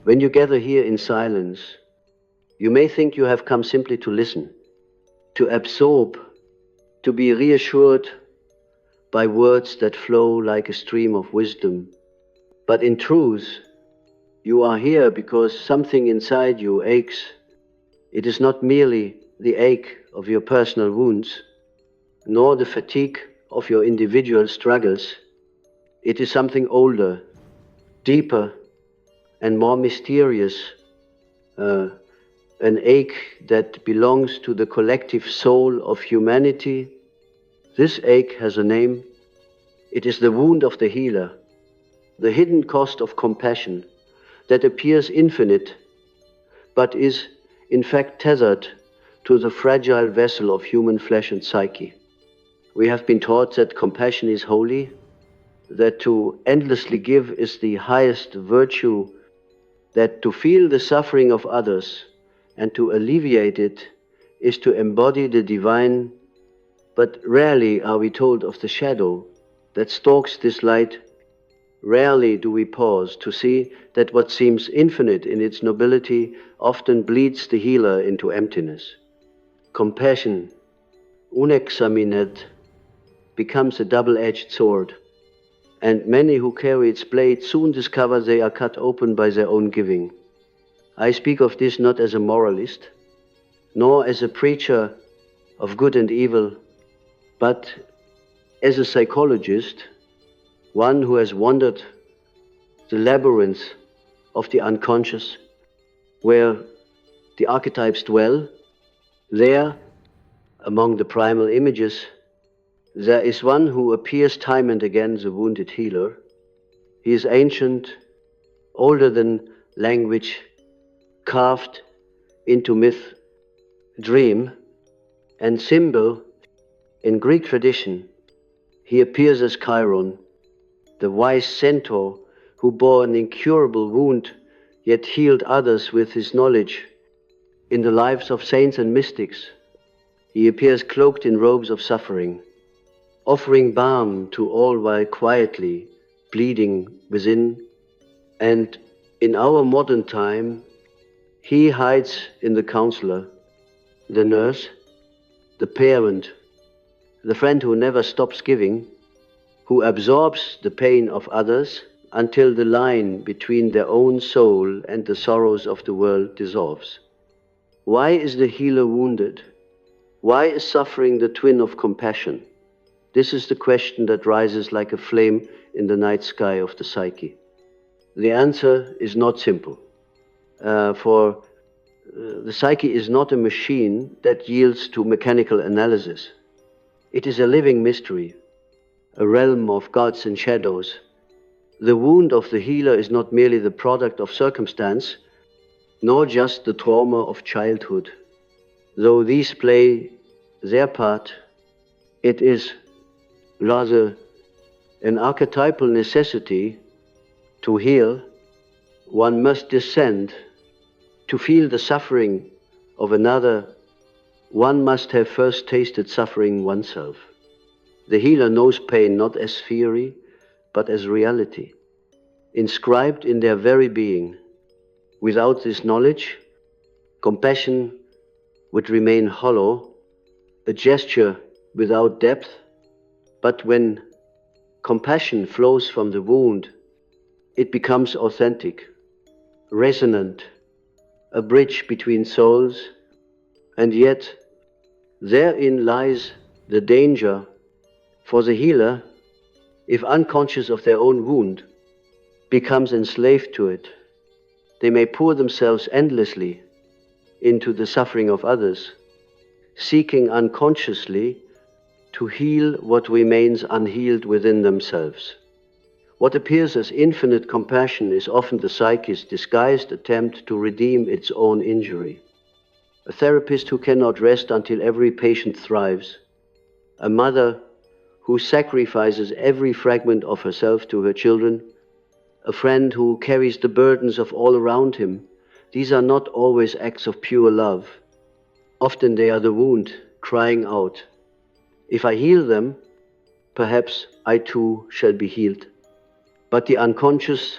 When you gather here in silence, you may think you have come simply to listen, to absorb, to be reassured by words that flow like a stream of wisdom. But in truth, you are here because something inside you aches. It is not merely the ache of your personal wounds, nor the fatigue of your individual struggles. It is something older, deeper, and more mysterious, an ache that belongs to the collective soul of humanity. This ache has a name. It is the wound of the healer, the hidden cost of compassion that appears infinite, but is in fact tethered to the fragile vessel of human flesh and psyche. We have been taught that compassion is holy, that to endlessly give is the highest virtue, that to feel the suffering of others and to alleviate it is to embody the divine. But rarely are we told of the shadow that stalks this light. Rarely do we pause to see that what seems infinite in its nobility often bleeds the healer into emptiness. Compassion, unexamined, becomes a double-edged sword, and many who carry its blade soon discover they are cut open by their own giving. I speak of this not as a moralist, nor as a preacher of good and evil, but as a psychologist, one who has wandered the labyrinth of the unconscious, where the archetypes dwell. There, among the primal images, there is one who appears time and again, the wounded healer. He is ancient, older than language, carved into myth, dream, and symbol. In Greek tradition, he appears as Chiron, the wise centaur who bore an incurable wound, yet healed others with his knowledge. In the lives of saints and mystics, he appears cloaked in robes of suffering, offering balm to all while quietly bleeding within. And in our modern time, he hides in the counselor, the nurse, the parent, the friend who never stops giving, who absorbs the pain of others until the line between their own soul and the sorrows of the world dissolves. Why is the healer wounded? Why is suffering the twin of compassion? This is the question that rises like a flame in the night sky of the psyche. The answer is not simple, for the psyche is not a machine that yields to mechanical analysis. It is a living mystery, a realm of gods and shadows. The wound of the healer is not merely the product of circumstance, nor just the trauma of childhood. Though these play their part, it is rather an archetypal necessity to heal. One must descend to feel the suffering of another. One must have first tasted suffering oneself. The healer knows pain not as theory, but as reality, inscribed in their very being. Without this knowledge, compassion would remain hollow, a gesture without depth. But when compassion flows from the wound, it becomes authentic, resonant, a bridge between souls. And yet, therein lies the danger for the healer, if unconscious of their own wound, becomes enslaved to it. They may pour themselves endlessly into the suffering of others, seeking unconsciously to heal what remains unhealed within themselves. What appears as infinite compassion is often the psyche's disguised attempt to redeem its own injury. A therapist who cannot rest until every patient thrives, a mother who sacrifices every fragment of herself to her children, a friend who carries the burdens of all around him. These are not always acts of pure love. Often they are the wound crying out, "If I heal them, perhaps I too shall be healed." But the unconscious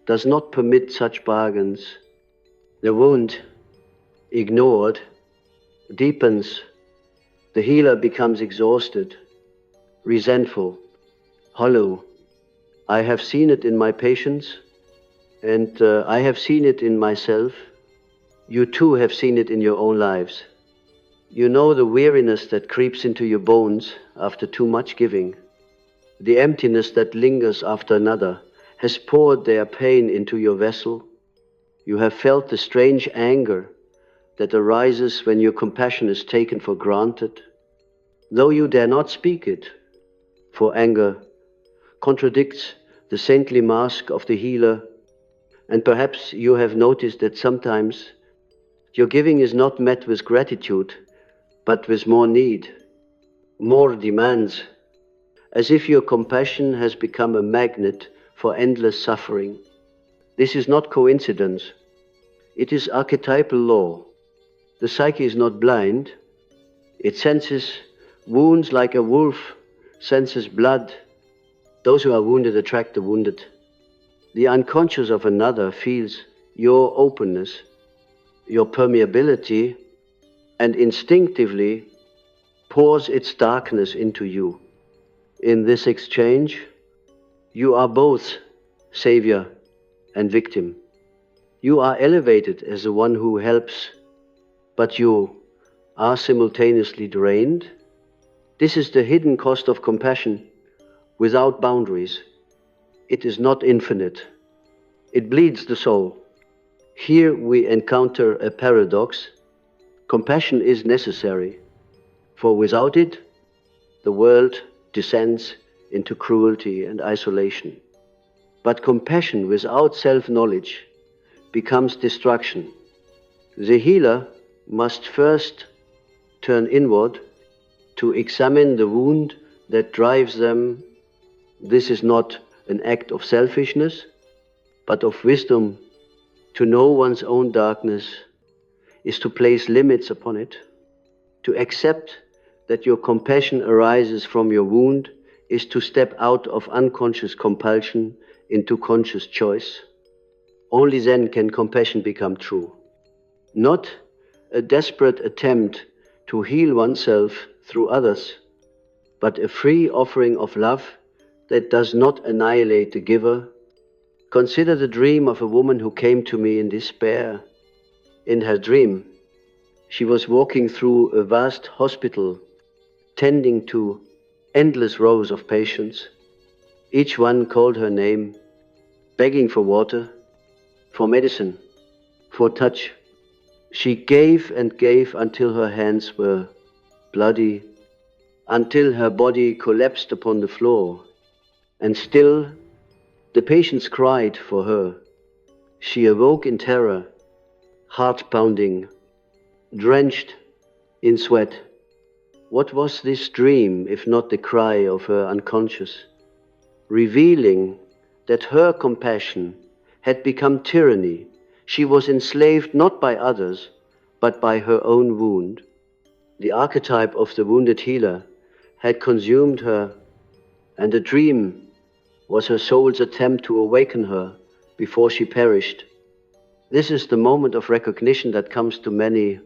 does not permit such bargains. The wound, ignored, deepens. The healer becomes exhausted, resentful, hollow. I have seen it in my patients, and I have seen it in myself. You too have seen it in your own lives. You know the weariness that creeps into your bones after too much giving. The emptiness that lingers after another has poured their pain into your vessel. You have felt the strange anger that arises when your compassion is taken for granted, though you dare not speak it, for anger contradicts the saintly mask of the healer. And perhaps you have noticed that sometimes your giving is not met with gratitude, but with more need, more demands, as if your compassion has become a magnet for endless suffering. This is not coincidence. It is archetypal law. The psyche is not blind. It senses wounds like a wolf senses blood. Those who are wounded attract the wounded. The unconscious of another feels your openness, your permeability, and instinctively pours its darkness into you. In this exchange, you are both savior and victim. You are elevated as the one who helps, but you are simultaneously drained. This is the hidden cost of compassion without boundaries. It is not infinite. It bleeds the soul. Here we encounter a paradox. Compassion is necessary, for without it, the world descends into cruelty and isolation. But compassion without self-knowledge becomes destruction. The healer must first turn inward to examine the wound that drives them. This is not an act of selfishness, but of wisdom. To know one's own darkness is to place limits upon it. To accept that your compassion arises from your wound is to step out of unconscious compulsion into conscious choice. Only then can compassion become true. Not a desperate attempt to heal oneself through others, but a free offering of love that does not annihilate the giver. Consider the dream of a woman who came to me in despair. In her dream, she was walking through a vast hospital, tending to endless rows of patients. Each one called her name, begging for water, for medicine, for touch. She gave and gave until her hands were bloody, until her body collapsed upon the floor. And still, the patients cried for her. She awoke in terror, heart pounding, drenched in sweat. What was this dream if not the cry of her unconscious, revealing that her compassion had become tyranny? She was enslaved not by others, but by her own wound. The archetype of the wounded healer had consumed her, and the dream was her soul's attempt to awaken her before she perished. This is the moment of recognition that comes to many.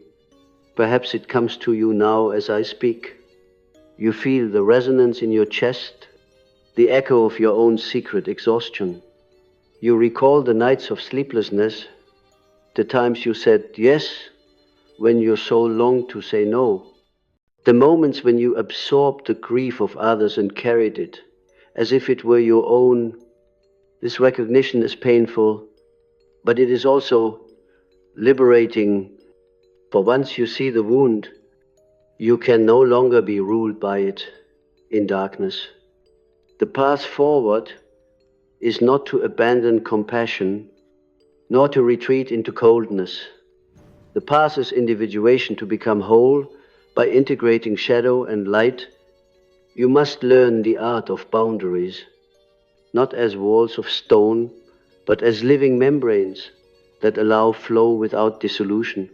Perhaps it comes to you now as I speak. You feel the resonance in your chest, the echo of your own secret exhaustion. You recall the nights of sleeplessness, the times you said yes when your soul longed to say no, the moments when you absorbed the grief of others and carried it as if it were your own. This recognition is painful, but it is also liberating, for once you see the wound, you can no longer be ruled by it in darkness. The path forward is not to abandon compassion, nor to retreat into coldness. The path is individuation to become whole by integrating shadow and light. You must learn the art of boundaries, not as walls of stone, but as living membranes that allow flow without dissolution.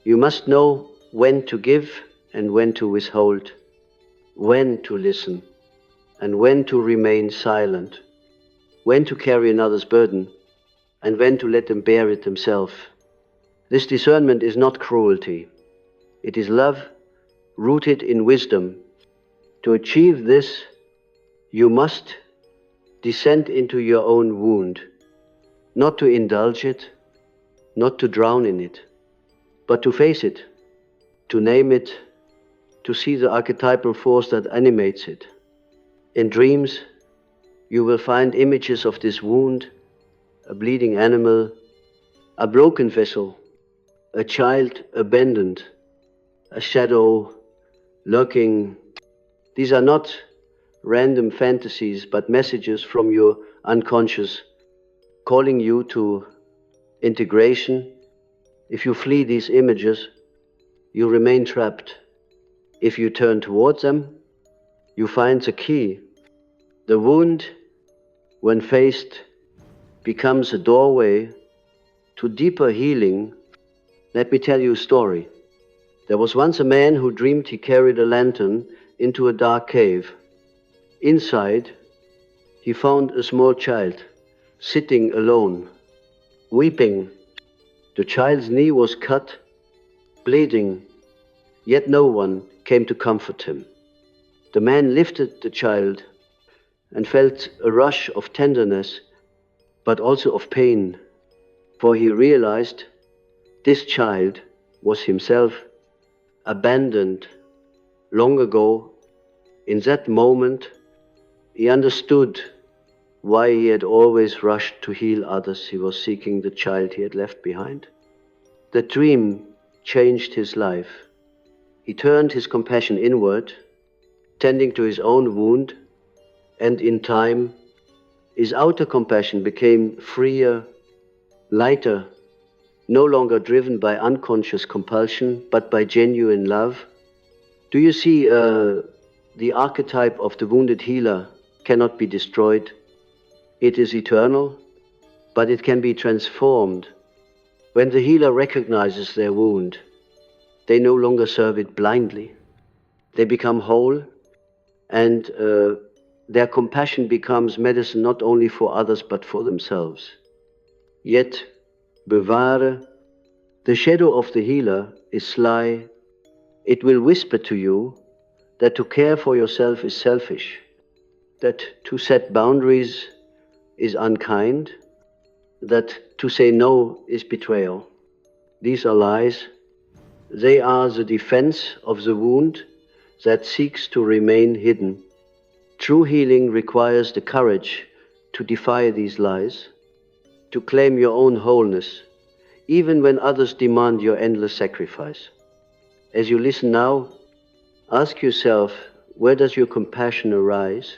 You must know when to give and when to withhold, when to listen and when to remain silent, when to carry another's burden and when to let them bear it themselves. This discernment is not cruelty. It is love rooted in wisdom. To achieve this, you must descend into your own wound, not to indulge it, not to drown in it, but to face it, to name it, to see the archetypal force that animates it. In dreams, you will find images of this wound, a bleeding animal, a broken vessel, a child abandoned, a shadow lurking. These are not random fantasies, but messages from your unconscious calling you to integration. If you flee these images, you remain trapped. If you turn towards them, you find the key. The wound, when faced, becomes a doorway to deeper healing. Let me tell you a story. There was once a man who dreamed he carried a lantern into a dark cave. Inside, he found a small child, sitting alone, weeping. The child's knee was cut, bleeding, yet no one came to comfort him. The man lifted the child and felt a rush of tenderness, but also of pain, for he realized this child was himself abandoned long ago. In that moment, he understood why he had always rushed to heal others. He was seeking the child he had left behind. The dream changed his life. He turned his compassion inward, tending to his own wound, and in time, his outer compassion became freer, lighter, no longer driven by unconscious compulsion, but by genuine love. Do you see the archetype of the wounded healer cannot be destroyed? It is eternal, but it can be transformed. When the healer recognizes their wound, they no longer serve it blindly. They become whole, and their compassion becomes medicine not only for others but for themselves. Yet, beware, the shadow of the healer is sly. It will whisper to you that to care for yourself is selfish, that to set boundaries is unkind, that to say no is betrayal. These are lies. They are the defense of the wound that seeks to remain hidden. True healing requires the courage to defy these lies, to claim your own wholeness, even when others demand your endless sacrifice. As you listen now, ask yourself, where does your compassion arise?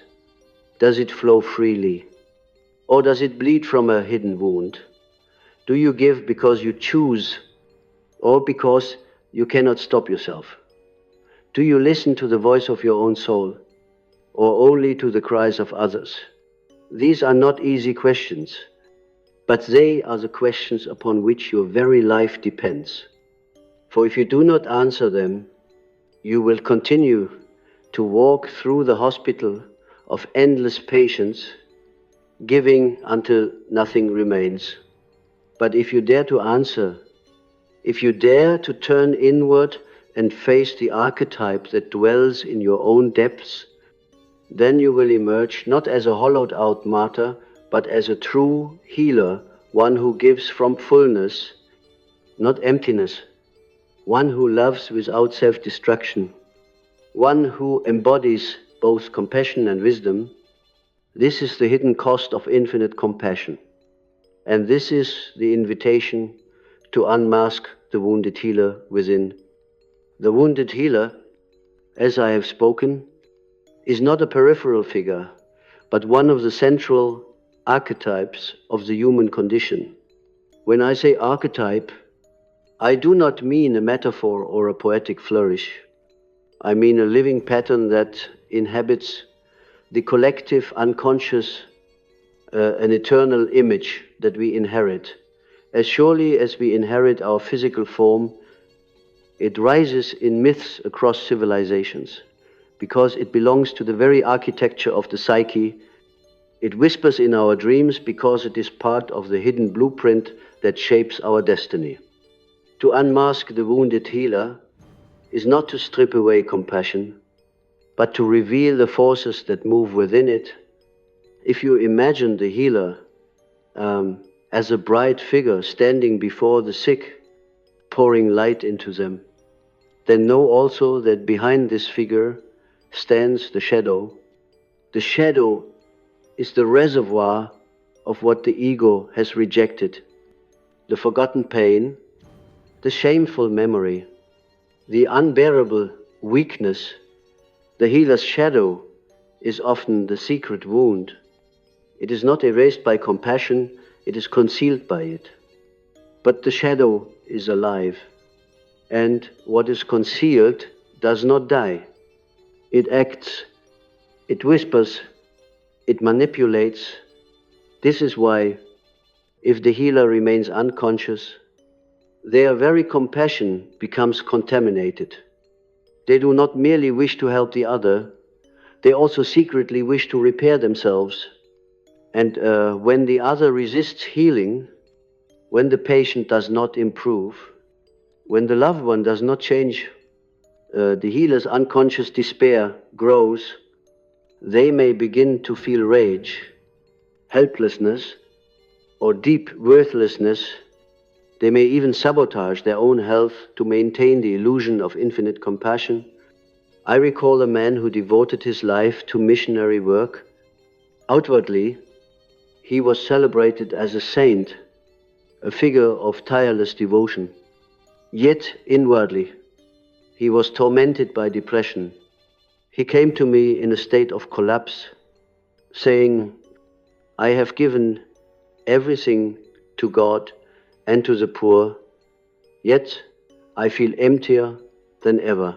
Does it flow freely? Or does it bleed from a hidden wound? Do you give because you choose, or because you cannot stop yourself? Do you listen to the voice of your own soul, or only to the cries of others? These are not easy questions, but they are the questions upon which your very life depends. For if you do not answer them, you will continue to walk through the hospital of endless patience, giving until nothing remains. But if you dare to answer, if you dare to turn inward and face the archetype that dwells in your own depths, then you will emerge not as a hollowed out martyr, but as a true healer, one who gives from fullness, not emptiness, one who loves without self-destruction, one who embodies both compassion and wisdom. This is the hidden cost of infinite compassion. And this is the invitation to unmask the wounded healer within. The wounded healer, as I have spoken, is not a peripheral figure, but one of the central archetypes of the human condition. When I say archetype, I do not mean a metaphor or a poetic flourish. I mean a living pattern that inhabits the collective unconscious, an eternal image that we inherit. As surely as we inherit our physical form, it rises in myths across civilizations, because it belongs to the very architecture of the psyche It whispers in our dreams because it is part of the hidden blueprint that shapes our destiny. To unmask the wounded healer is not to strip away compassion, but to reveal the forces that move within it. If you imagine the healer as a bright figure standing before the sick, pouring light into them, then know also that behind this figure stands the shadow. The shadow is the reservoir of what the ego has rejected, the forgotten pain, the shameful memory, the unbearable weakness. The healer's shadow is often the secret wound. It is not erased by compassion, it is concealed by it. But the shadow is alive, and what is concealed does not die. It acts, it whispers, it manipulates. This is why, if the healer remains unconscious, their very compassion becomes contaminated. They do not merely wish to help the other, they also secretly wish to repair themselves. And when the other resists healing, when the patient does not improve, when the loved one does not change, the healer's unconscious despair grows. They may begin to feel rage, helplessness, or deep worthlessness. They may even sabotage their own health to maintain the illusion of infinite compassion. I recall a man who devoted his life to missionary work. Outwardly, he was celebrated as a saint, a figure of tireless devotion. Yet inwardly, he was tormented by depression. He came to me in a state of collapse, saying, "I have given everything to God and to the poor, yet I feel emptier than ever.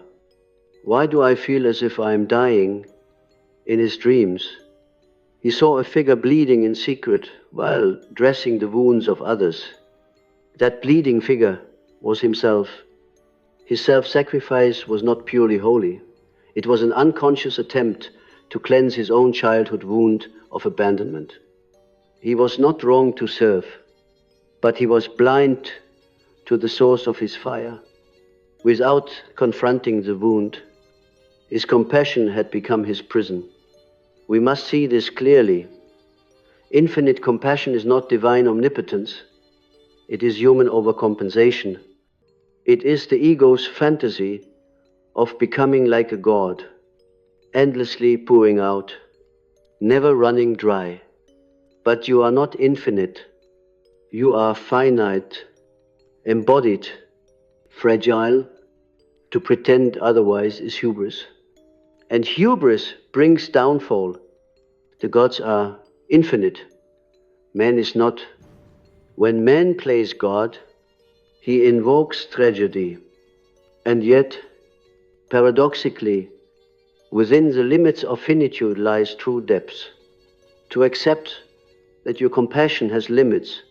Why do I feel as if I am dying?" In his dreams, he saw a figure bleeding in secret while dressing the wounds of others. That bleeding figure was himself. His self-sacrifice was not purely holy. It was an unconscious attempt to cleanse his own childhood wound of abandonment. He was not wrong to serve, but he was blind to the source of his fire. Without confronting the wound, his compassion had become his prison. We must see this clearly. Infinite compassion is not divine omnipotence. It is human overcompensation. It is the ego's fantasy of becoming like a god, endlessly pouring out, never running dry. But you are not infinite. You are finite, embodied, fragile. To pretend otherwise is hubris. And hubris brings downfall. The gods are infinite. Man is not. When man plays God, he invokes tragedy. And yet, paradoxically, within the limits of finitude lies true depth. To accept that your compassion has limits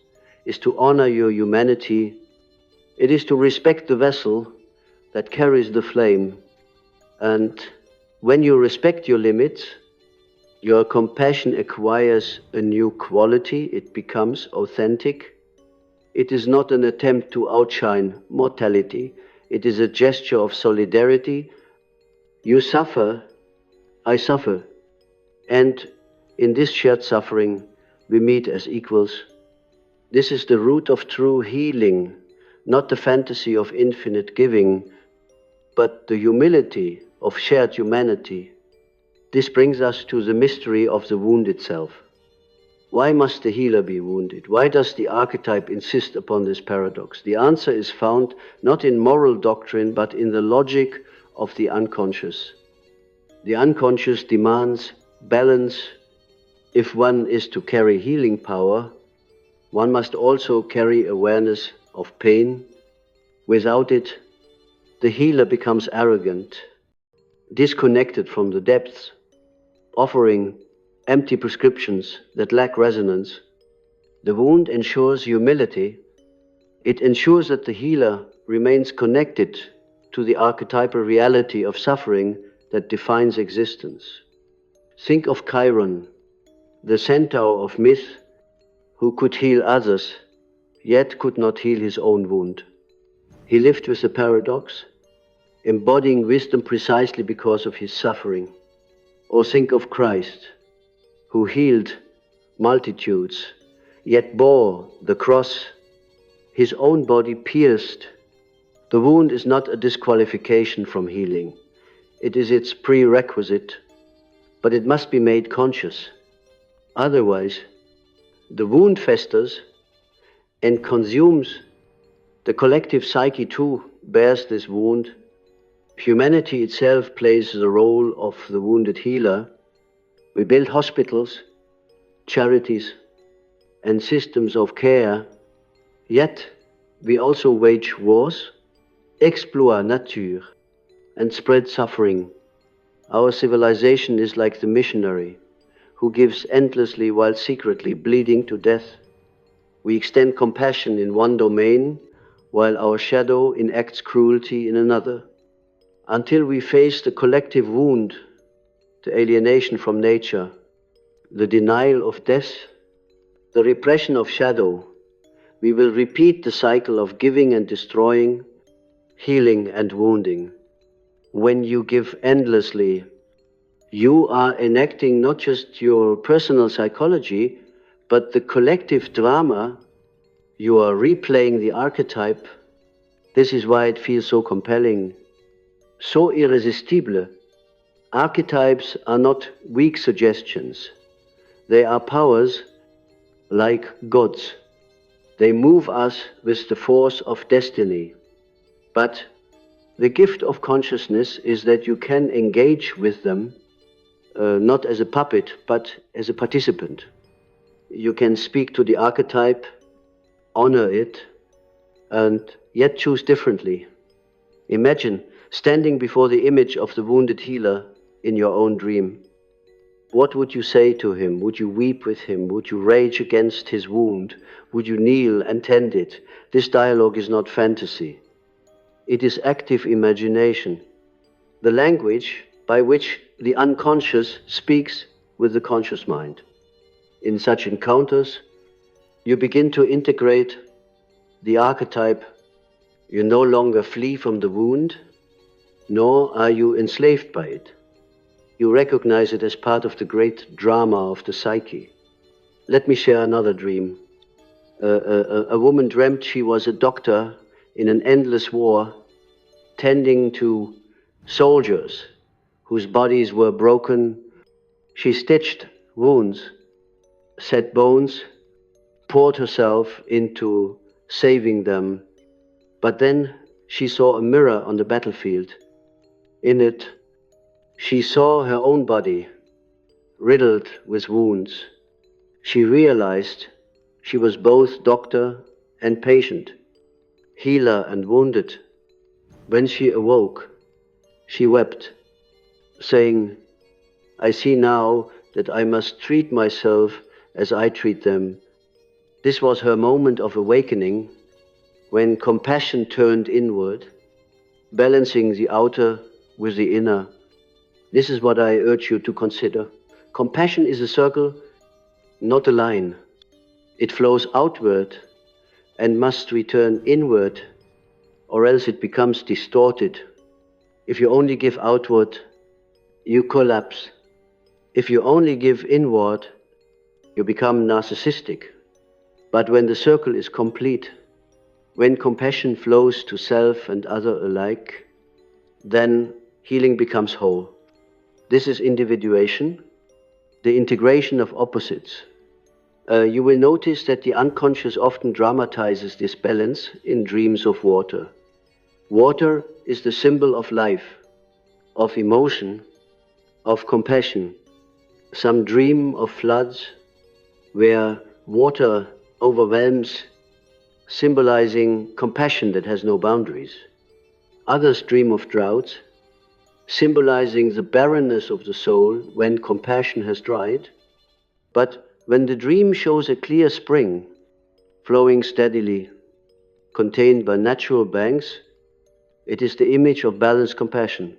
is to honor your humanity. It is to respect the vessel that carries the flame. And when you respect your limits, your compassion acquires a new quality. It becomes authentic. It is not an attempt to outshine mortality. It is a gesture of solidarity. You suffer, I suffer. And in this shared suffering, we meet as equals. This is the root of true healing, not the fantasy of infinite giving, but the humility of shared humanity. This brings us to the mystery of the wound itself. Why must the healer be wounded? Why does the archetype insist upon this paradox? The answer is found not in moral doctrine, but in the logic of the unconscious. The unconscious demands balance. If one is to carry healing power, one must also carry awareness of pain. Without it, the healer becomes arrogant, disconnected from the depths, offering empty prescriptions that lack resonance. The wound ensures humility. It ensures that the healer remains connected to the archetypal reality of suffering that defines existence. Think of Chiron, the centaur of myth who could heal others, yet could not heal his own wound. He lived with the paradox, embodying wisdom precisely because of his suffering. Or think of Christ, who healed multitudes, yet bore the cross, his own body pierced. The wound is not a disqualification from healing. It is its prerequisite, but it must be made conscious. Otherwise, the wound festers and consumes. The collective psyche too bears this wound. Humanity itself plays the role of the wounded healer. We build hospitals, charities, and systems of care, yet we also wage wars, exploit nature, and spread suffering. Our civilization is like the missionary who gives endlessly while secretly bleeding to death. We extend compassion in one domain, while our shadow enacts cruelty in another, until we face the collective wound, the alienation from nature, the denial of death, the repression of shadow. We will repeat the cycle of giving and destroying, healing and wounding. When you give endlessly, you are enacting not just your personal psychology, but the collective drama. You are replaying the archetype. This is why it feels so compelling, so irresistible. Archetypes are not weak suggestions. They are powers like gods. They move us with the force of destiny. But the gift of consciousness is that you can engage with them, not as a puppet, but as a participant. You can speak to the archetype, honor it, and yet choose differently. Imagine standing before the image of the wounded healer in your own dream. What would you say to him? Would you weep with him? Would you rage against his wound? Would you kneel and tend it? This dialogue is not fantasy. It is active imagination, the language by which the unconscious speaks with the conscious mind. In such encounters, you begin to integrate the archetype. You no longer flee from the wound, nor are you enslaved by it. You recognize it as part of the great drama of the psyche. Let me share another dream. A woman dreamt she was a doctor in an endless war, tending to soldiers whose bodies were broken. She stitched wounds, set bones, poured herself into saving them. But then she saw a mirror on the battlefield. In it, she saw her own body, riddled with wounds. She realized she was both doctor and patient, healer and wounded. When she awoke, she wept, saying, "I see now that I must treat myself as I treat them." This was her moment of awakening, when compassion turned inward, balancing the outer with the inner. This is what I urge you to consider. Compassion is a circle, not a line. It flows outward and must return inward, or else it becomes distorted. If you only give outward, you collapse. If you only give inward, you become narcissistic. But when the circle is complete, when compassion flows to self and other alike, then healing becomes whole. This is individuation, the integration of opposites. You will notice that the unconscious often dramatizes this balance in dreams of water. Water is the symbol of life, of emotion, of compassion. Some dream of floods where water overwhelms, symbolizing compassion that has no boundaries. Others dream of droughts, symbolizing the barrenness of the soul when compassion has dried. But when the dream shows a clear spring, flowing steadily, contained by natural banks, it is the image of balanced compassion.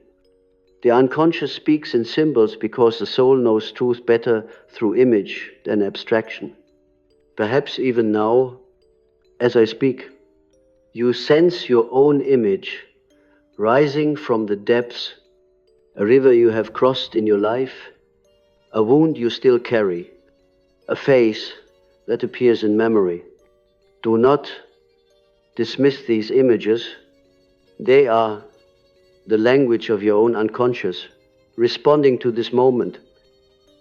The unconscious speaks in symbols because the soul knows truth better through image than abstraction. Perhaps even now, as I speak, you sense your own image rising from the depths, a river you have crossed in your life, a wound you still carry, a face that appears in memory. Do not dismiss these images. They are the language of your own unconscious, responding to this moment.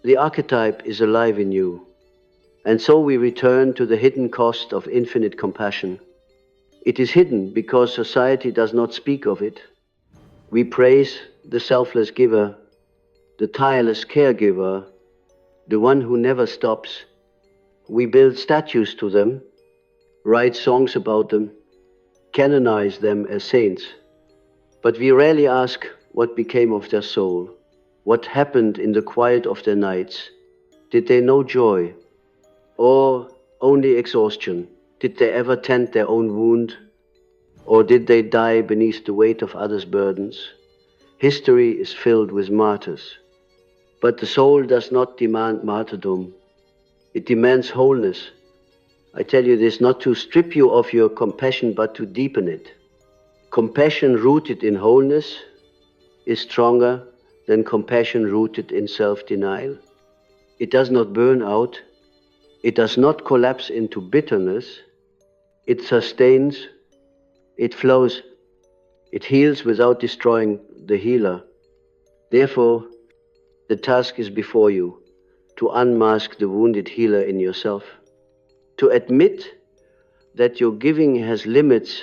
The archetype is alive in you. And so we return to the hidden cost of infinite compassion. It is hidden because society does not speak of it. We praise the selfless giver, the tireless caregiver, the one who never stops. We build statues to them, write songs about them, canonize them as saints. But we rarely ask what became of their soul, what happened in the quiet of their nights. Did they know joy, or only exhaustion? Did they ever tend their own wound, or did they die beneath the weight of others' burdens? History is filled with martyrs. But the soul does not demand martyrdom. It demands wholeness. I tell you this not to strip you of your compassion, but to deepen it. Compassion rooted in wholeness is stronger than compassion rooted in self-denial. It does not burn out. It does not collapse into bitterness. It sustains. It flows. It heals without destroying the healer. Therefore, the task is before you, to unmask the wounded healer in yourself, to admit that your giving has limits,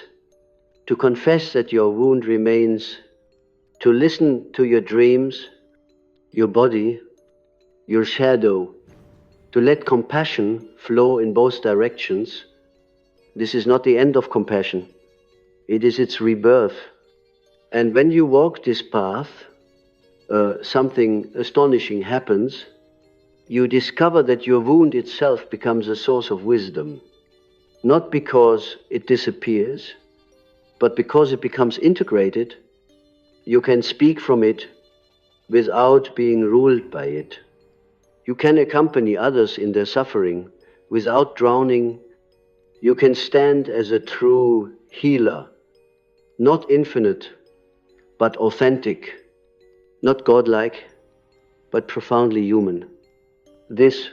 to confess that your wound remains, to listen to your dreams, your body, your shadow, to let compassion flow in both directions. This is not the end of compassion. It is its rebirth. And when you walk this path, something astonishing happens. You discover that your wound itself becomes a source of wisdom, not because it disappears, but because it becomes integrated. You can speak from it without being ruled by it. You can accompany others in their suffering without drowning. You can stand as a true healer, not infinite, but authentic, not godlike, but profoundly human. This,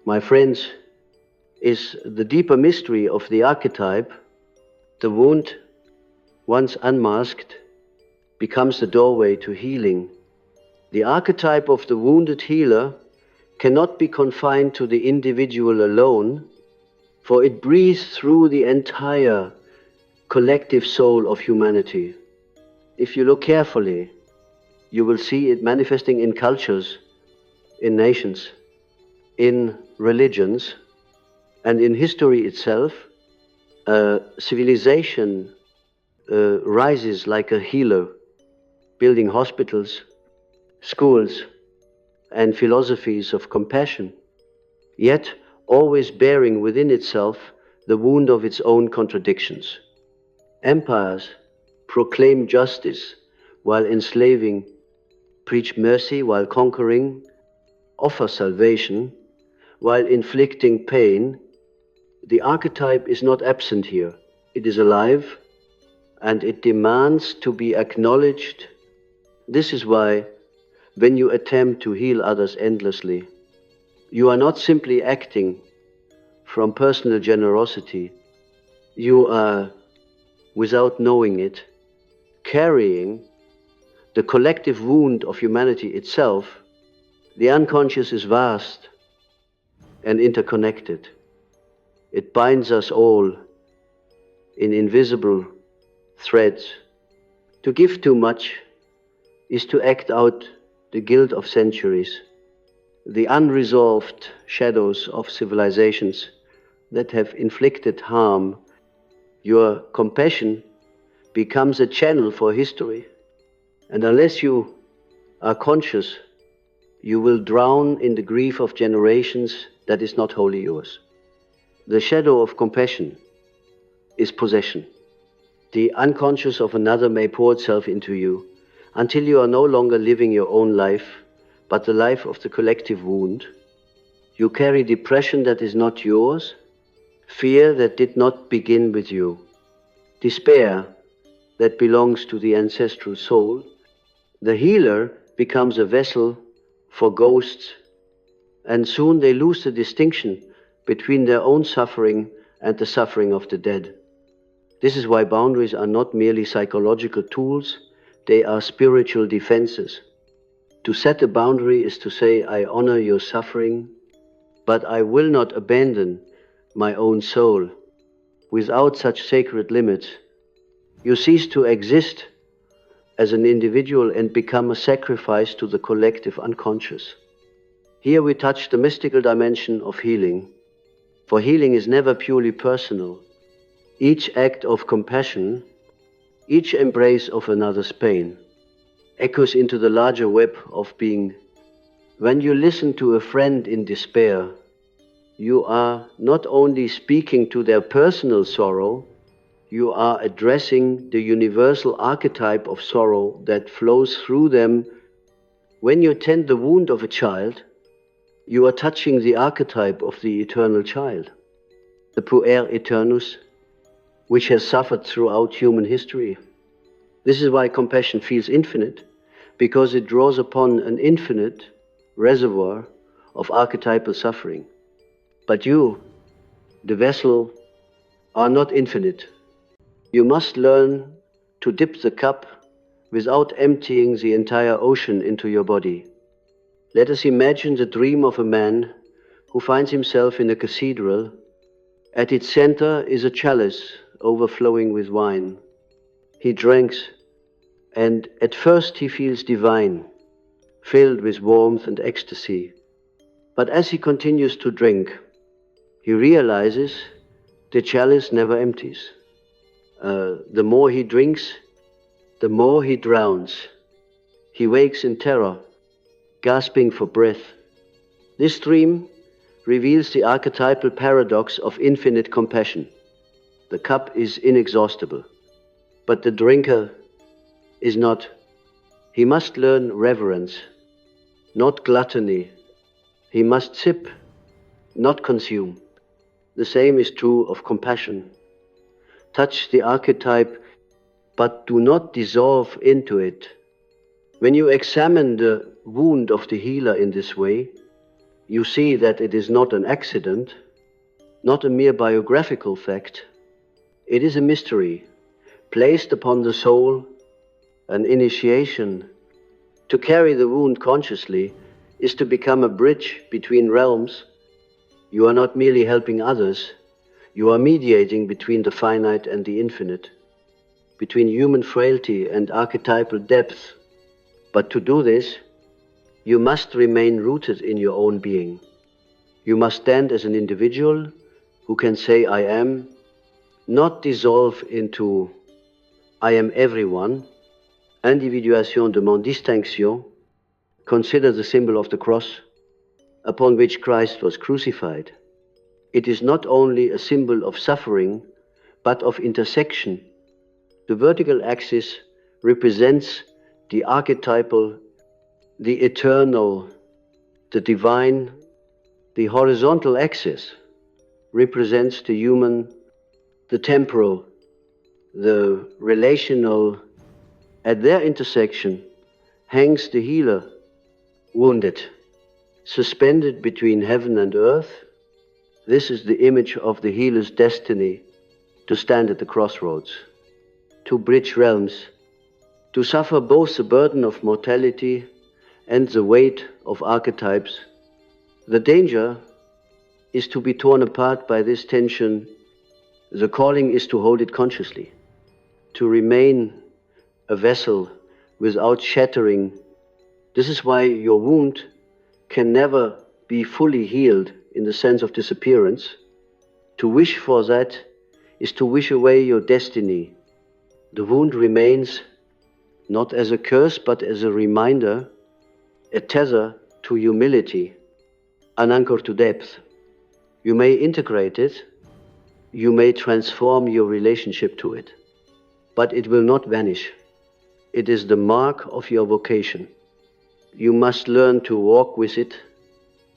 my friends, is the deeper mystery of the archetype. The wound, once unmasked, becomes the doorway to healing. The archetype of the wounded healer cannot be confined to the individual alone, for it breathes through the entire collective soul of humanity. If you look carefully, you will see it manifesting in cultures, in nations, in religions, and in history itself. Civilization rises like a healer, building hospitals, schools, and philosophies of compassion, yet always bearing within itself the wound of its own contradictions. Empires proclaim justice while enslaving, preach mercy while conquering, offer salvation while inflicting pain. The archetype is not absent here. It is alive, and it demands to be acknowledged. This is why, when you attempt to heal others endlessly, you are not simply acting from personal generosity. You are, without knowing it, carrying the collective wound of humanity itself. The unconscious is vast and interconnected. It binds us all in invisible threads. To give too much is to act out the guilt of centuries, the unresolved shadows of civilizations that have inflicted harm. Your compassion becomes a channel for history, and unless you are conscious, you will drown in the grief of generations that is not wholly yours. The shadow of compassion is possession. The unconscious of another may pour itself into you. until you are no longer living your own life, but the life of the collective wound. You carry depression that is not yours, fear that did not begin with you, despair that belongs to the ancestral soul. The healer becomes a vessel for ghosts, and soon they lose the distinction between their own suffering and the suffering of the dead. This is why boundaries are not merely psychological tools, they are spiritual defenses. To set a boundary is to say, I honor your suffering, but I will not abandon my own soul. Without such sacred limits, you cease to exist as an individual and become a sacrifice to the collective unconscious. Here we touch the mystical dimension of healing, for healing is never purely personal. Each act of compassion, each embrace of another's pain, echoes into the larger web of being. When you listen to a friend in despair, you are not only speaking to their personal sorrow, you are addressing the universal archetype of sorrow that flows through them. When you tend the wound of a child, you are touching the archetype of the eternal child, the puer eternus, which has suffered throughout human history. This is why compassion feels infinite, because it draws upon an infinite reservoir of archetypal suffering. But you, the vessel, are not infinite. You must learn to dip the cup without emptying the entire ocean into your body. Let us imagine the dream of a man who finds himself in a cathedral. At its center is a chalice overflowing with wine. He drinks, and at first he feels divine, filled with warmth and ecstasy. But as he continues to drink, he realizes the chalice never empties. The more he drinks, the more he drowns. He wakes in terror, gasping for breath. This dream reveals the archetypal paradox of infinite compassion. The cup is inexhaustible, but the drinker is not. He must learn reverence, not gluttony. He must sip, not consume. The same is true of compassion. Touch the archetype, but do not dissolve into it. When you examine the wound of the healer in this way, you see that it is not an accident, not a mere biographical fact. It is a mystery placed upon the soul, an initiation. To carry the wound consciously is to become a bridge between realms. You are not merely helping others, you are mediating between the finite and the infinite, between human frailty and archetypal depth. But to do this, you must remain rooted in your own being. You must stand as an individual who can say, I am, not dissolve into, I am everyone. Individuation demande distinction. Consider the symbol of the cross upon which Christ was crucified. It is not only a symbol of suffering, but of intersection. The vertical axis represents the archetypal, the eternal, the divine. The horizontal axis represents the human, the temporal, the relational. At their intersection hangs the healer, wounded, suspended between heaven and earth. This is the image of the healer's destiny, to stand at the crossroads, to bridge realms, to suffer both the burden of mortality and the weight of archetypes. The danger is to be torn apart by this tension. The calling is to hold it consciously, to remain a vessel without shattering. This is why your wound can never be fully healed in the sense of disappearance. To wish for that is to wish away your destiny. The wound remains not as a curse, but as a reminder, a tether to humility, an anchor to depth. You may integrate it, you may transform your relationship to it, but it will not vanish. It is the mark of your vocation. You must learn to walk with it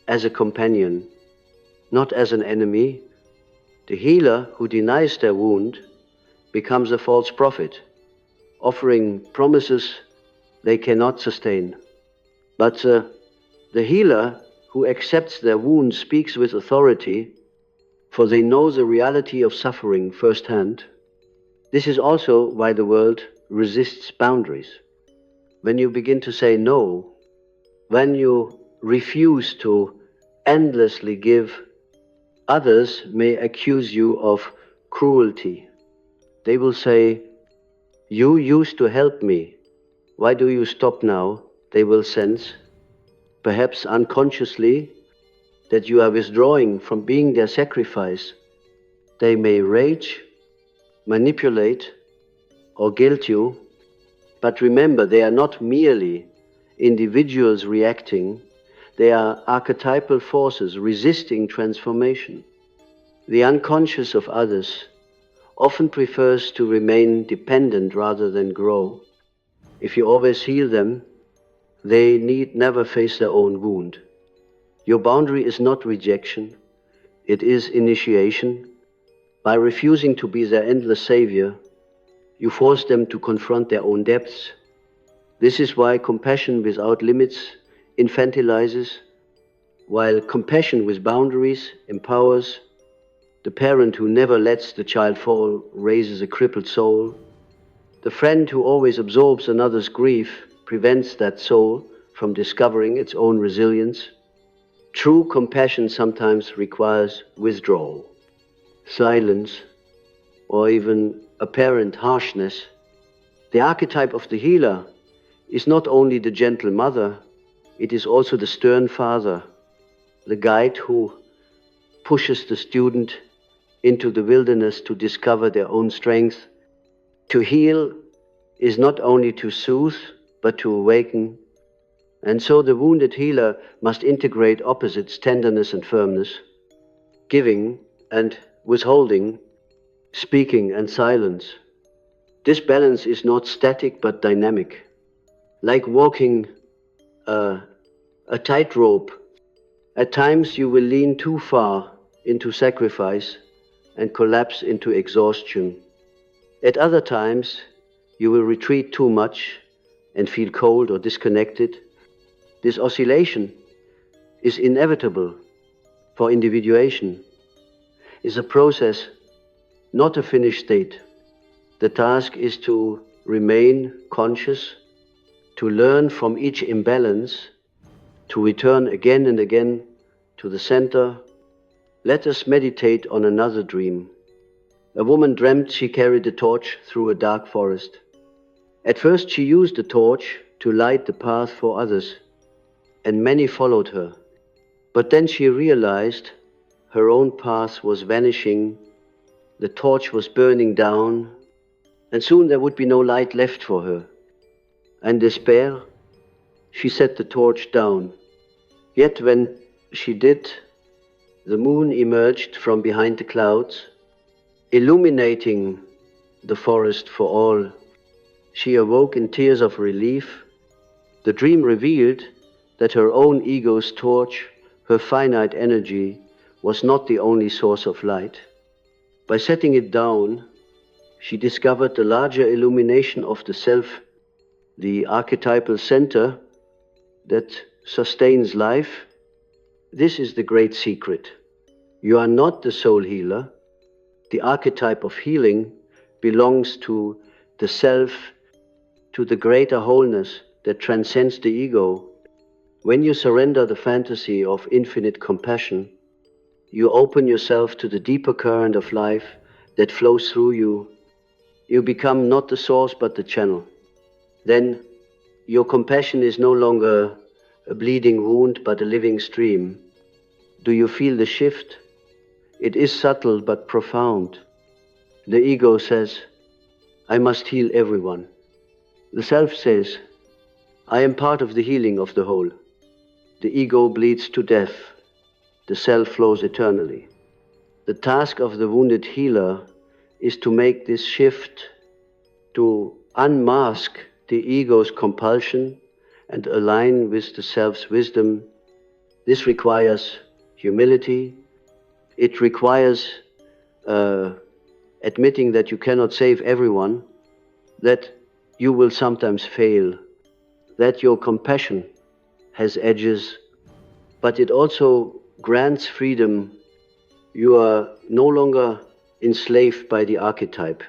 as a companion, not as an enemy. The healer who denies their wound becomes a false prophet, offering promises they cannot sustain. But the healer who accepts their wound speaks with authority, for they know the reality of suffering firsthand. This is also why the world resists boundaries. When you begin to say no, when you refuse to endlessly give, others may accuse you of cruelty. They will say, "You used to help me. Why do you stop now?" They will sense, perhaps unconsciously, that you are withdrawing from being their sacrifice. They may rage, manipulate, or guilt you, but remember, they are not merely individuals reacting, they are archetypal forces resisting transformation. The unconscious of others often prefers to remain dependent rather than grow. If you always heal them, they need never face their own wound. Your boundary is not rejection, it is initiation. By refusing to be their endless savior, you force them to confront their own depths. This is why compassion without limits infantilizes, while compassion with boundaries empowers. The parent who never lets the child fall raises a crippled soul. The friend who always absorbs another's grief prevents that soul from discovering its own resilience. True compassion sometimes requires withdrawal, silence, or even apparent harshness. The archetype of the healer is not only the gentle mother, it is also the stern father, the guide who pushes the student into the wilderness to discover their own strength. To heal is not only to soothe, but to awaken. And so the wounded healer must integrate opposites, tenderness and firmness, giving and withholding, speaking and silence. This balance is not static but dynamic. Like walking a tightrope, at times you will lean too far into sacrifice and collapse into exhaustion. At other times, you will retreat too much and feel cold or disconnected. This oscillation is inevitable, for individuation is a process, not a finished state. The task is to remain conscious, to learn from each imbalance, to return again and again to the center. Let us meditate on another dream. A woman dreamt she carried a torch through a dark forest. At first she used the torch to light the path for others, and many followed her. But then she realized her own path was vanishing, the torch was burning down, and soon there would be no light left for her. In despair, she set the torch down. Yet when she did, the moon emerged from behind the clouds, illuminating the forest for all. She awoke in tears of relief. The dream revealed that her own ego's torch, her finite energy, was not the only source of light. By setting it down, she discovered the larger illumination of the self, the archetypal center that sustains life. This is the great secret. You are not the soul healer. The archetype of healing belongs to the self, to the greater wholeness that transcends the ego. When you surrender the fantasy of infinite compassion, you open yourself to the deeper current of life that flows through you. You become not the source but the channel. Then your compassion is no longer a bleeding wound but a living stream. Do you feel the shift? It is subtle but profound. The ego says, "I must heal everyone." The self says, "I am part of the healing of the whole." The ego bleeds to death. The self flows eternally. The task of the wounded healer is to make this shift, to unmask the ego's compulsion and align with the self's wisdom. This requires humility. It requires admitting that you cannot save everyone, that you will sometimes fail, that your compassion has edges, but it also grants freedom. You are no longer enslaved by the archetype.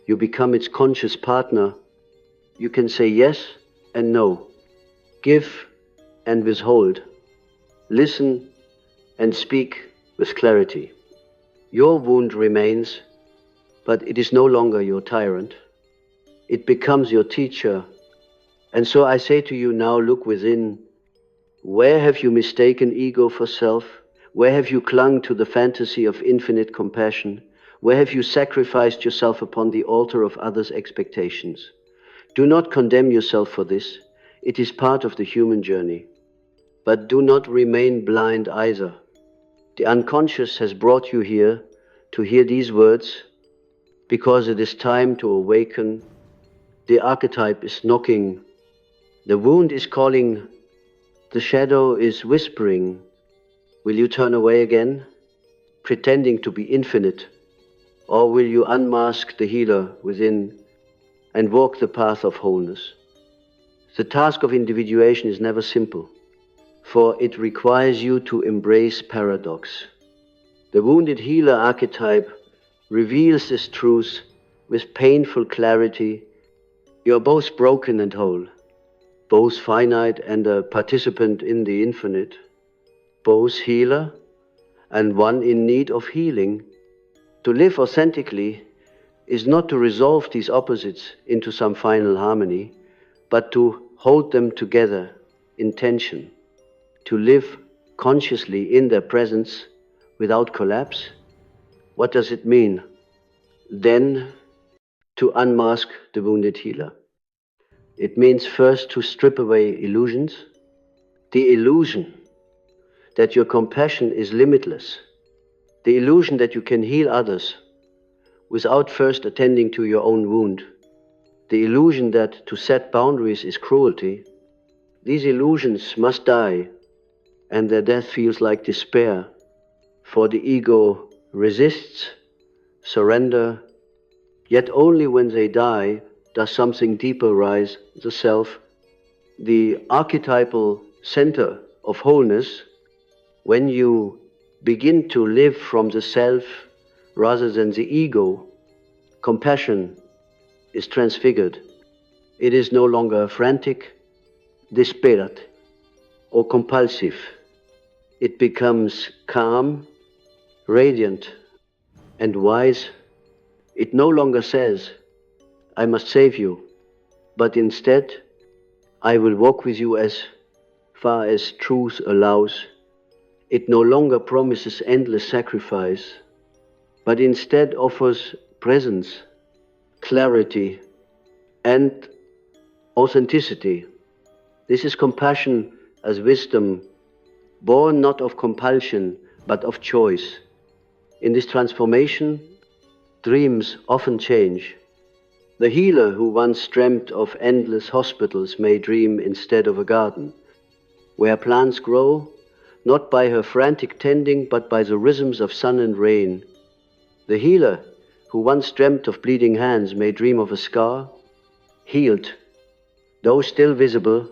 You become its conscious partner. You can say yes and no, give and withhold, listen and speak with clarity. Your wound remains, but it is no longer your tyrant. It becomes your teacher. And so I say to you now, look within. Where have you mistaken ego for self? Where have you clung to the fantasy of infinite compassion? Where have you sacrificed yourself upon the altar of others' expectations? Do not condemn yourself for this. It is part of the human journey. But do not remain blind either. The unconscious has brought you here to hear these words because it is time to awaken. The archetype is knocking. The wound is calling. The shadow is whispering. Will you turn away again, pretending to be infinite? Or will you unmask the healer within and walk the path of wholeness? The task of individuation is never simple, for it requires you to embrace paradox. The wounded healer archetype reveals this truth with painful clarity. You are both broken and whole, both finite and a participant in the infinite, both healer and one in need of healing. To live authentically is not to resolve these opposites into some final harmony, but to hold them together in tension, to live consciously in their presence without collapse. What does it mean? Then to unmask the wounded healer. It means first to strip away illusions, the illusion that your compassion is limitless, the illusion that you can heal others without first attending to your own wound, the illusion that to set boundaries is cruelty. These illusions must die, and their death feels like despair, for the ego resists surrender, yet only when they die does something deeper rise, the self, the archetypal center of wholeness. When you begin to live from the self rather than the ego, compassion is transfigured. It is no longer frantic, despaired, or compulsive. It becomes calm, radiant, and wise. It no longer says, I must save you, but instead, I will walk with you as far as truth allows. It no longer promises endless sacrifice, but instead offers presence, clarity, and authenticity. This is compassion as wisdom, born not of compulsion, but of choice. In this transformation, dreams often change. The healer who once dreamt of endless hospitals may dream instead of a garden, where plants grow, not by her frantic tending, but by the rhythms of sun and rain. The healer who once dreamt of bleeding hands may dream of a scar, healed, though still visible,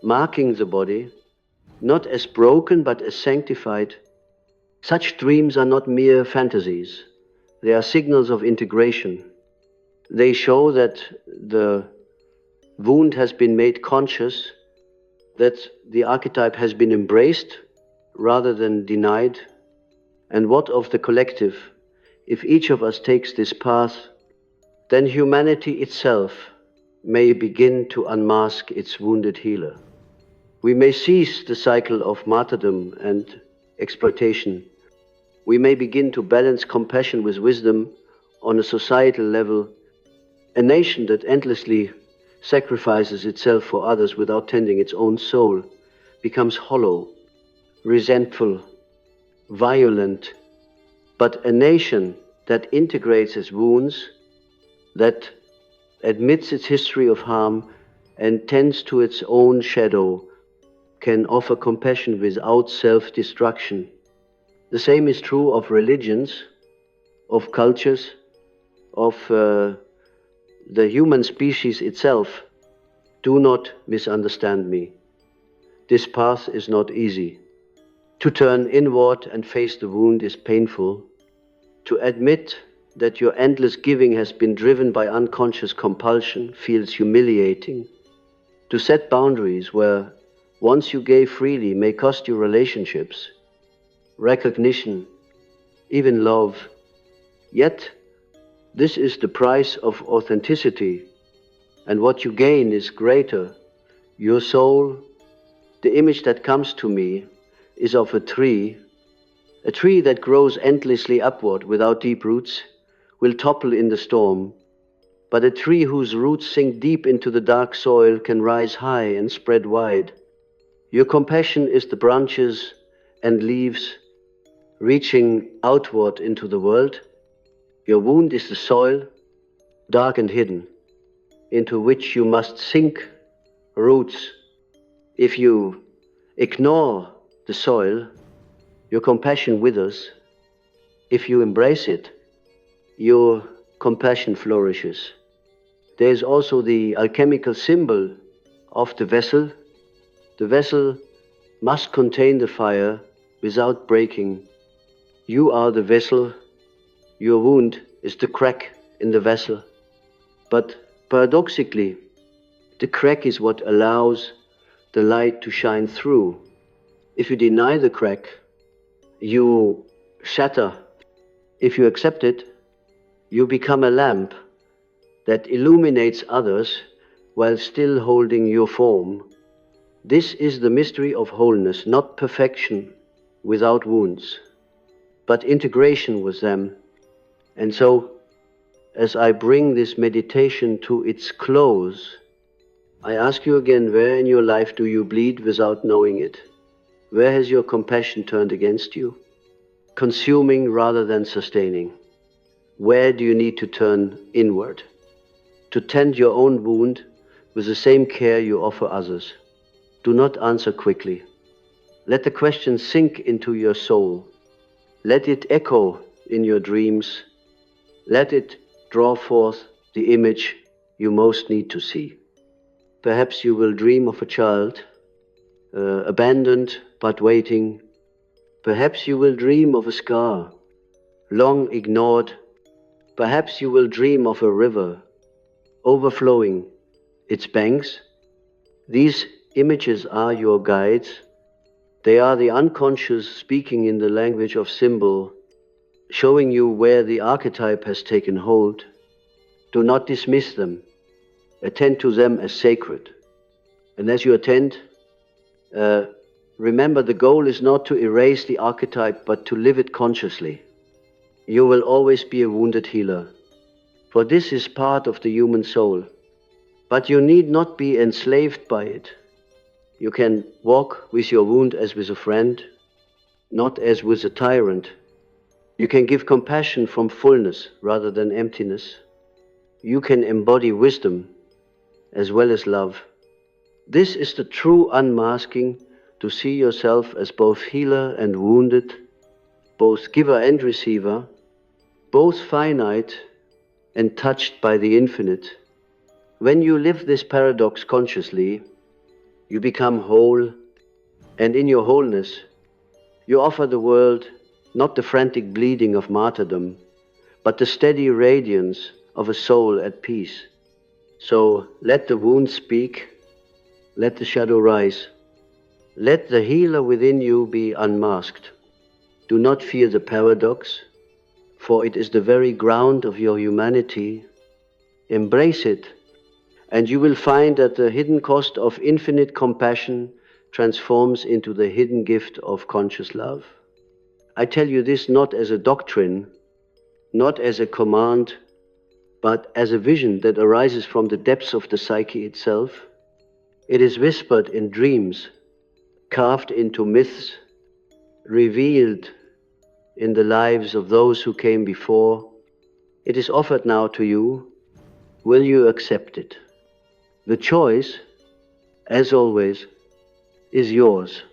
marking the body, not as broken but as sanctified. Such dreams are not mere fantasies. They are signals of integration. They show that the wound has been made conscious, that the archetype has been embraced rather than denied. And what of the collective? If each of us takes this path, then humanity itself may begin to unmask its wounded healer. We may cease the cycle of martyrdom and exploitation. We may begin to balance compassion with wisdom on a societal level. A nation that endlessly sacrifices itself for others without tending its own soul becomes hollow, resentful, violent. But a nation that integrates its wounds, that admits its history of harm, and tends to its own shadow, can offer compassion without self-destruction. The same is true of religions, of cultures, of the human species itself. Do not misunderstand me. This path is not easy. To turn inward and face the wound is painful. To admit that your endless giving has been driven by unconscious compulsion feels humiliating. To set boundaries where once you gave freely may cost you relationships, recognition, even love. Yet, this is the price of authenticity, and what you gain is greater. Your soul, the image that comes to me, is of a tree that grows endlessly upward without deep roots, will topple in the storm, but a tree whose roots sink deep into the dark soil can rise high and spread wide. Your compassion is the branches and leaves reaching outward into the world. Your wound is the soil, dark and hidden, into which you must sink roots. If you ignore the soil, your compassion withers. If you embrace it, your compassion flourishes. There is also the alchemical symbol of the vessel. The vessel must contain the fire without breaking. You are the vessel. Your wound is the crack in the vessel. But paradoxically, the crack is what allows the light to shine through. If you deny the crack, you shatter. If you accept it, you become a lamp that illuminates others while still holding your form. This is the mystery of wholeness, not perfection without wounds, but integration with them. And so, as I bring this meditation to its close, I ask you again, where in your life do you bleed without knowing it? Where has your compassion turned against you? Consuming rather than sustaining. Where do you need to turn inward? To tend your own wound with the same care you offer others. Do not answer quickly. Let the question sink into your soul. Let it echo in your dreams. Let it draw forth the image you most need to see. Perhaps you will dream of a child, abandoned but waiting. Perhaps you will dream of a scar, long ignored. Perhaps you will dream of a river, overflowing its banks. These images are your guides. They are the unconscious speaking in the language of symbol, showing you where the archetype has taken hold. Do not dismiss them. Attend to them as sacred. And as you attend, remember the goal is not to erase the archetype, but to live it consciously. You will always be a wounded healer, for this is part of the human soul. But you need not be enslaved by it. You can walk with your wound as with a friend, not as with a tyrant. You can give compassion from fullness rather than emptiness. You can embody wisdom as well as love. This is the true unmasking, to see yourself as both healer and wounded, both giver and receiver, both finite and touched by the infinite. When you live this paradox consciously, you become whole, and in your wholeness, you offer the world not the frantic bleeding of martyrdom, but the steady radiance of a soul at peace. So let the wound speak, let the shadow rise. Let the healer within you be unmasked. Do not fear the paradox, for it is the very ground of your humanity. Embrace it, and you will find that the hidden cost of infinite compassion transforms into the hidden gift of conscious love. I tell you this not as a doctrine, not as a command, but as a vision that arises from the depths of the psyche itself. It is whispered in dreams, carved into myths, revealed in the lives of those who came before. It is offered now to you, Will you accept it? The choice, as always, is yours.